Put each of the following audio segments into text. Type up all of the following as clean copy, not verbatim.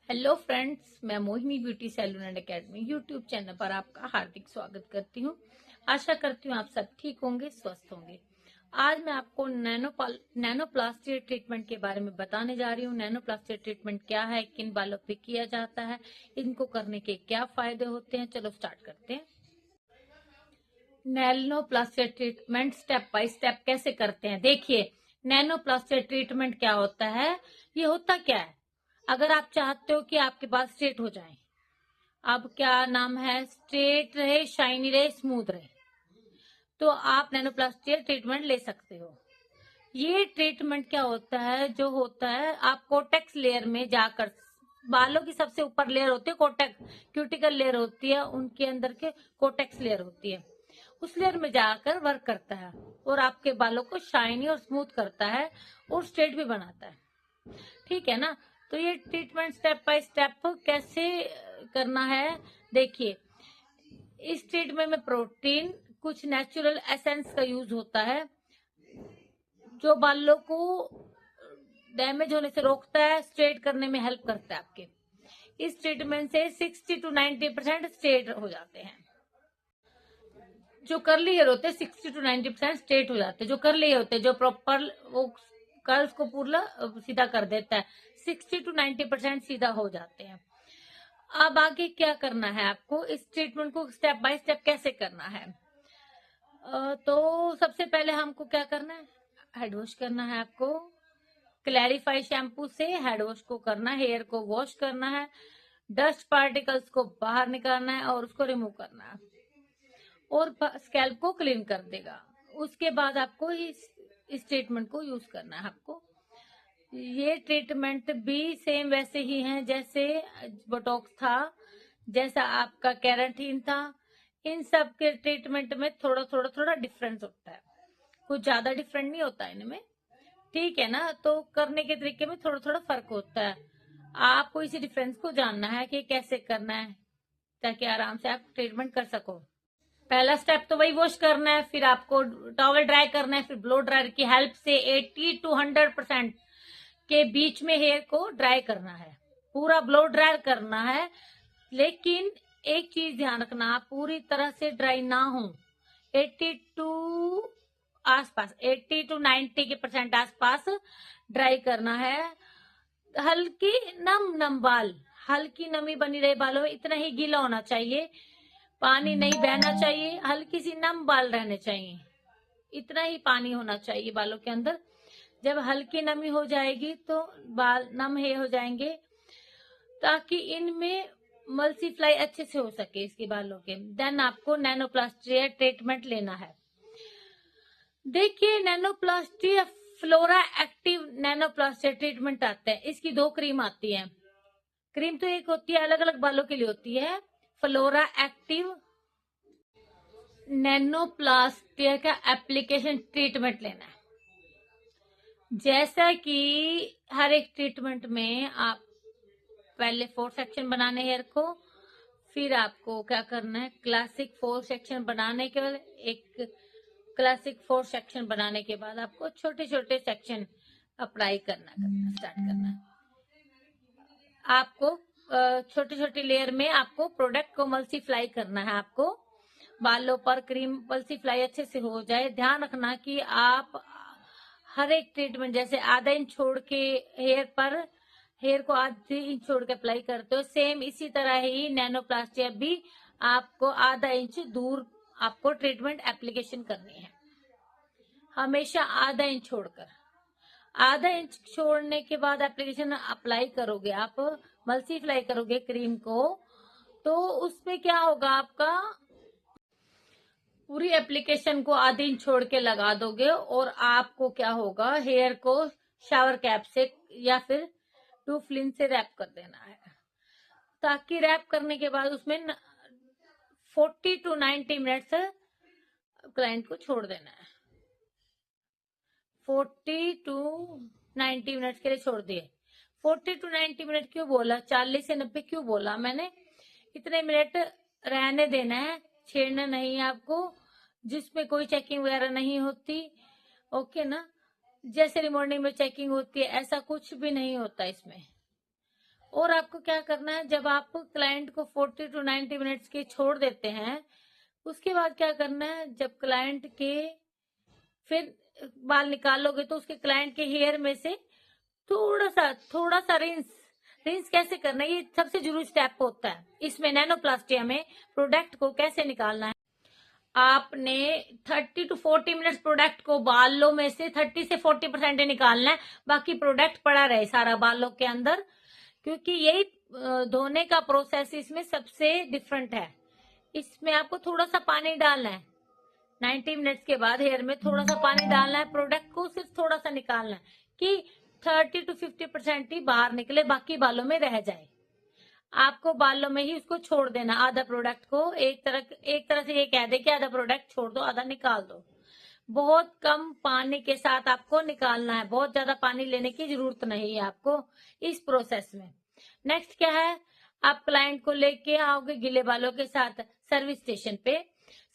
Hello friends, मैं Mohini beauty salon and academy YouTube channel पर आपका हार्दिक स्वागत करती हूँ। आशा करती हूँ आप सब ठीक होंगे, स्वस्थ होंगे। आज मैं आपको नैनोप्लास्टी ट्रीटमेंट के बारे में बताने जा रही हूँ। नैनोप्लास्टी ट्रीटमेंट क्या है, किन बालों पे किया जाता है, इनको करने के क्या फायदे होते हैं। चलो स्टार्ट करते हैं। नैनोप्लास्टी ट्रीटमेंट स्टेप बाय स्टेप कैसे करते हैं, देखिए। नैनोप्लास्टी ट्रीटमेंट क्या होता है, ये होता क्या है। अगर आप चाहते हो कि आपके बाल स्ट्रेट हो जाएं, अब क्या नाम है, स्ट्रेट रहे, शाइनी रहे, स्मूथ रहे, तो आप नैनोप्लास्टी ट्रीटमेंट ले सकते हो। ये ट्रीटमेंट क्या होता है, जो होता है आप कोटेक्स लेयर में जाकर, बालों की सबसे ऊपर लेयर होती है कोटेक्स, क्यूटिकल लेयर होती है, उनके अंदर के कोटेक्स लेयर होती है, उस लेयर में जाकर वर्क करता है और आपके बालों को शाइनी और स्मूथ करता है और स्ट्रेट भी बनाता है। ठीक है ना। तो ये ट्रीटमेंट स्टेप बाय स्टेप कैसे करना है, देखिए। इस ट्रीटमेंट में प्रोटीन, कुछ नेचुरल एसेंस का यूज होता है, जो बालों को डैमेज होने से रोकता है, स्ट्रेट करने में हेल्प करता है आपके। इस ट्रीटमेंट से 60 to 90% स्ट्रेट हो जाते हैं। जो कर्ली हेयर होते हैं 60 to 90% स्ट्रेट हो जाते हैं। जो कर्ली हेयर होते हैं, जो प्रॉपर वो कर्ल्स को पूरा सीधा कर देता है, 60 to 90% सीधा हो जाते हैं। अब आगे क्या करना है आपको, इस ट्रीटमेंट को स्टेप बाय स्टेप कैसे करना है। तो सबसे पहले हमको क्या करना है, हेड वॉश करना है आपको। क्लैरिफाई शैम्पू से हेड वॉश को करना है, हेयर को वॉश करना है, डस्ट पार्टिकल्स को बाहर निकालना है और उसको रिमूव करना है और स्कैल्प को क्लीन कर देगा। उसके बाद आपको इस ट्रीटमेंट को यूज करना है आपको। ये ट्रीटमेंट भी सेम वैसे ही है जैसे बोटॉक्स था, जैसा आपका केराटिन था। इन सब के ट्रीटमेंट में थोड़ा डिफरेंस होता है, कुछ ज्यादा डिफरेंट नहीं होता इनमें। ठीक है ना। तो करने के तरीके में थोड़ा फर्क होता है। आपको इसी डिफरेंस को जानना है कि कैसे करना है, ताकि आराम से आप ट्रीटमेंट कर सको। पहला स्टेप तो वही वॉश करना है, फिर आपको टॉवल ड्राई करना है, फिर ब्लो ड्रायर की हेल्प से 80 to 100% के बीच में हेयर को ड्राई करना है, पूरा ब्लो ड्रायर करना है। लेकिन एक चीज ध्यान रखना, पूरी तरह से ड्राई ना हो। 80 टू आसपास 80 to 90 के % आसपास ड्राई करना है। हल्की नम बाल, हल्की नमी बनी रहे बालों में, इतना ही गीला होना चाहिए, पानी नहीं बहना चाहिए, हल्की सी नम बाल रहने चाहिए, इतना ही पानी होना चाहिए बालों के अंदर। जब हल्की नमी हो जाएगी तो बाल नम हे हो जाएंगे, ताकि इनमें मल्टीफ्लाई अच्छे से हो सके इसके बालों के। देन आपको नैनोप्लास्टी ट्रीटमेंट लेना है। देखिए, नैनोप्लास्टी फ्लोरा एक्टिव नैनोप्लास्टी ट्रीटमेंट आता है, इसकी 2 क्रीम आती है। क्रीम तो एक होती है, अलग अलग बालों के लिए होती है। फ्लोरा एक्टिव नैनोप्लास्टी का एप्लीकेशन ट्रीटमेंट लेना है। जैसा कि हर एक ट्रीटमेंट में आप पहले 4 सेक्शन बनाने हेयर को, फिर आपको क्या करना है, क्लासिक 4 सेक्शन बनाने के बाद क्लासिक 4 सेक्शन बनाने के बाद आपको छोटे छोटे सेक्शन अप्लाई करना स्टार्ट करना है। आपको छोटे छोटे लेयर में आपको प्रोडक्ट को मल्टीफ्लाई करना है। आपको बालों पर क्रीम मल्टीफ्लाई अच्छे से हो जाए। ध्यान रखना कि आप हर एक ट्रीटमेंट जैसे आधा इंच छोड़ के हेयर को आधे इंच छोड़ के अप्लाई करते हो, सेम इसी तरह ही नैनोप्लास्टी भी आपको आधा इंच दूर आपको ट्रीटमेंट एप्लीकेशन करनी है, हमेशा आधा इंच छोड़कर। आधा इंच छोड़ने के बाद एप्लीकेशन अप्लाई करोगे, आप मल्टीफ्लाई करोगे क्रीम को, तो उसमें क्या होगा, आपका पूरी एप्लीकेशन को आधे इंच छोड़ के लगा दोगे और आपको क्या होगा, हेयर को शावर कैप से या फिर टूफलिन से रैप कर देना है, ताकि रैप करने के बाद उसमें 40 to 90 मिनट्स क्लाइंट को छोड़ देना है। 40 to 90 मिनट के लिए छोड़ दिए। 40 to 90 मिनट क्यों बोला, 40 से 90 क्यों बोला मैंने, इतने मिनट रहने देना है, छेड़ना नहीं है आपको, जिसमें कोई चेकिंग वगैरह नहीं होती। ओके ना। जैसे रिमॉर्निंग में चेकिंग होती है, ऐसा कुछ भी नहीं होता इसमें। और आपको क्या करना है, जब आप क्लाइंट को 40 to 90 मिनट्स के छोड़ देते हैं, उसके बाद क्या करना है, जब क्लाइंट के फिर बाल निकालोगे तो उसके क्लाइंट के हेयर में से थोड़ा सा रिंस कैसे करना है, ये सबसे जरूरी स्टेप होता है इसमें नैनोप्लास्टिया में प्रोडक्ट को कैसे निकालना है। आपने 30 to 40 मिनट्स प्रोडक्ट को बालों में से 30 से 40% निकालना है, बाकी प्रोडक्ट पड़ा रहे सारा बालों के अंदर, क्योंकि यही धोने का प्रोसेस इसमें सबसे डिफरेंट है। इसमें आपको थोड़ा सा पानी डालना है, 90 मिनट्स के बाद हेयर में थोड़ा सा पानी डालना है, प्रोडक्ट को सिर्फ थोड़ा सा निकालना है कि 30 to 50% ही बाहर निकले, बाकी बालों में रह जाए। आपको बालों में ही उसको छोड़ देना, आधा प्रोडक्ट को एक तरह से ये कह दे कि आधा प्रोडक्ट छोड़ दो, आधा निकाल दो। बहुत कम पानी के साथ आपको निकालना है, बहुत ज्यादा पानी लेने की जरूरत नहीं है आपको इस प्रोसेस में। नेक्स्ट क्या है, आप क्लाइंट को लेके आओगे गिले बालों के साथ सर्विस स्टेशन पे।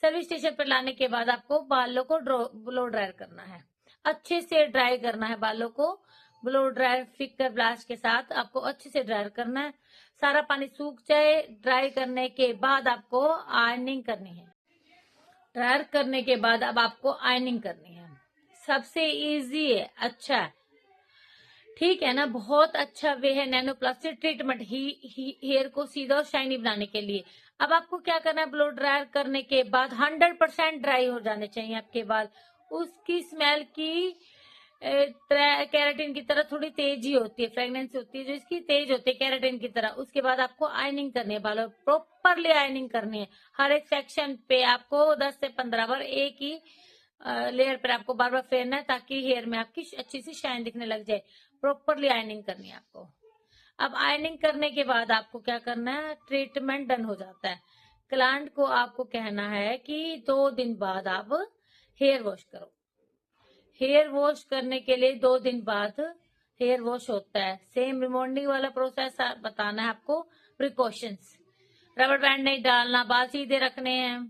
सर्विस स्टेशन पर लाने के बाद आपको बालों को ब्लो ड्रायर करना है, अच्छे से ड्राई करना है बालों को। ब्लो ड्रायर फिकर ब्लास्ट के साथ आपको अच्छे से ड्रायर करना है, सारा पानी सूख जाए। ड्राई करने के बाद आपको आयरनिंग करनी है। ड्रायर करने के बाद अब आपको आयरनिंग करनी है, सबसे इजी है, अच्छा है, ठीक है ना, बहुत अच्छा वे है नैनोप्लास्टिक ट्रीटमेंट हेयर को सीधा और शाइनी बनाने के लिए। अब आपको क्या करना है, ब्लो ड्रायर करने के बाद 100% ड्राई हो जाने चाहिए आपके बाल। उसकी स्मेल की कैराटिन की तरह थोड़ी तेज ही होती है, फ्रेगनेंस होती है जो इसकी तेज होती है कैराटिन की तरह। उसके बाद आपको आयरनिंग करनी है, बालों प्रॉपरली आयरनिंग करनी है। हर एक सेक्शन पे आपको 10 से 15 बार एक ही लेयर पर आपको बार बार फेरना है, ताकि हेयर में आपकी अच्छी सी शाइन दिखने लग जाए। प्रॉपरली आयरनिंग करनी है आपको। अब आयरनिंग करने के बाद आपको क्या करना है, ट्रीटमेंट डन हो जाता है। क्लाइंट को आपको कहना है कि 2 दिन बाद आप हेयर वॉश करो। हेयर वॉश करने के लिए 2 दिन बाद हेयर वॉश होता है। सेम रिमॉन्डिंग वाला प्रोसेस बताना है आपको। प्रिकॉशंस, रबर बैंड नहीं डालना, बाल सीधे रखने हैं,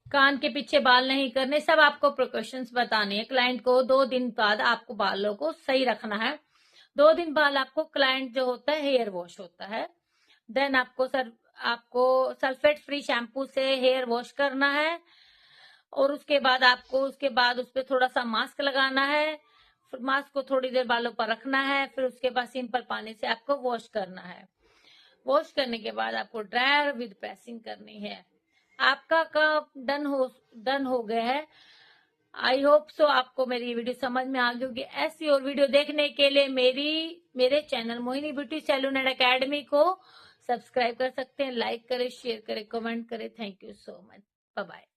कान के पीछे बाल नहीं करने, सब आपको प्रिकॉशंस बताने हैं। क्लाइंट को 2 दिन बाद आपको बालों को सही रखना है। 2 दिन बाद आपको क्लाइंट जो होता है हेयर वॉश होता है। देन आपको सल्फेट फ्री शैम्पू से हेयर वॉश करना है, और उसके बाद आपको उस पर थोड़ा सा मास्क लगाना है। मास्क को थोड़ी देर बालों पर रखना है, फिर उसके बाद सिंपल पानी से आपको वॉश करना है। वॉश करने के बाद आपको ड्रायर विद प्रेसिंग करनी है। आपका काम डन हो गया है। आई होप सो आपको मेरी वीडियो समझ में आ गई होगी। ऐसी और वीडियो देखने के लिए मेरे channel Mohini beauty salon and academy को सब्सक्राइब कर सकते हैं। लाइक करें, शेयर करें, कमेंट करें। Thank you so much. Bye bye.